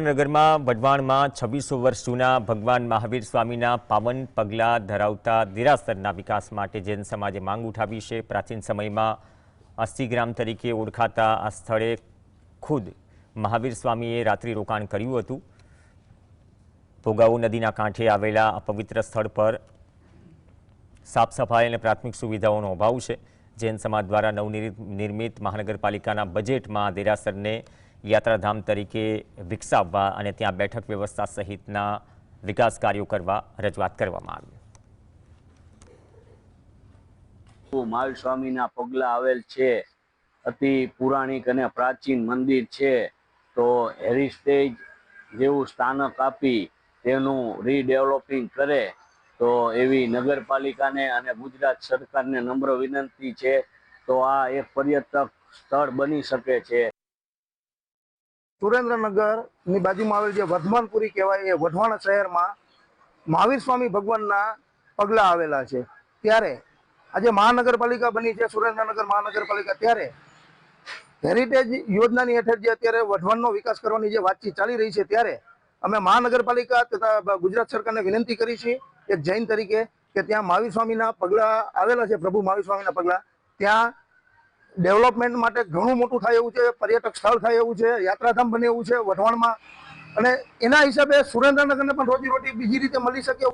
નગરમાં વઢવાણમાં 2600 વર્ષ જૂના ભગવાન મહાવીર સ્વામીના પાવન પગલા ધરાવતા દેરાસરના વિકાસ માટે જૈન સમાજે માંગ ઉઠાવી છે। પ્રાચીન સમયમાં અસ્થિગ્રામ તરીકે ઓળખાતા આ સ્થળે ખુદ મહાવીર સ્વામીએ રાત્રિ રોકાણ કર્યું હતું। ભોગાવો નદીના કાંઠે આવેલા આ પવિત્ર સ્થળ પર સાફ સફાઈ અને પ્રાથમિક સુવિધાઓનો અભાવ છે। જૈન સમાજ દ્વારા નવનિર્મિત મહાનગરપાલિકાના બજેટમાં દેરાસરને યાત્રાધામ તરીકે વિકસાવવા અને ત્યાં બેઠક વ્યવસ્થા સહિતના વિકાસ કાર્યો કરવા રજૂઆત કરવામાં આવી। મહાવીર સ્વામીના પગલા આવેલ છે, અતિ પૌરાણિક અને પ્રાચીન મંદિર છે, તો હેરિટેજ જેવું સ્થાનક આપી તેનું રીડેવલપિંગ કરે તો એવી નગરપાલિકાને અને ગુજરાત સરકારને નમ્ર વિનંતી છે। તો આ એક પર્યટક સ્થળ બની શકે છે। સુરેન્દ્રનગરની બાજુમાં આવેલ જે વર્ધમાનપુરી કહેવાય એ વઢવાણ શહેરમાં મહાવીર સ્વામી ભગવાનના પગલા આવેલા છે। ત્યારે આજે મહાનગરપાલિકા બની છે, સુરેન્દ્રનગર મહાનગરપાલિકા, ત્યારે હેરિટેજ યોજનાની હેઠળ જે અત્યારે વઢવાણનો વિકાસ કરવાની જે વાતચીત ચાલી રહી છે, ત્યારે અમે મહાનગરપાલિકા તથા ગુજરાત સરકારને વિનંતી કરી છે એક જૈન તરીકે કે ત્યાં મહાવીર સ્વામીના પગલા આવેલા છે, પ્રભુ મહાવીર સ્વામીના પગલા, ત્યાં ડેવલપમેન્ટ માટે ઘણું મોટું થાય એવું છે, પર્યટક સ્થળ થાય એવું છે, યાત્રાધામ બને એવું છે વઢવાણમાં, અને એના હિસાબે સુરેન્દ્રનગરને પણ રોજીરોટી બીજી રીતે મળી શકે।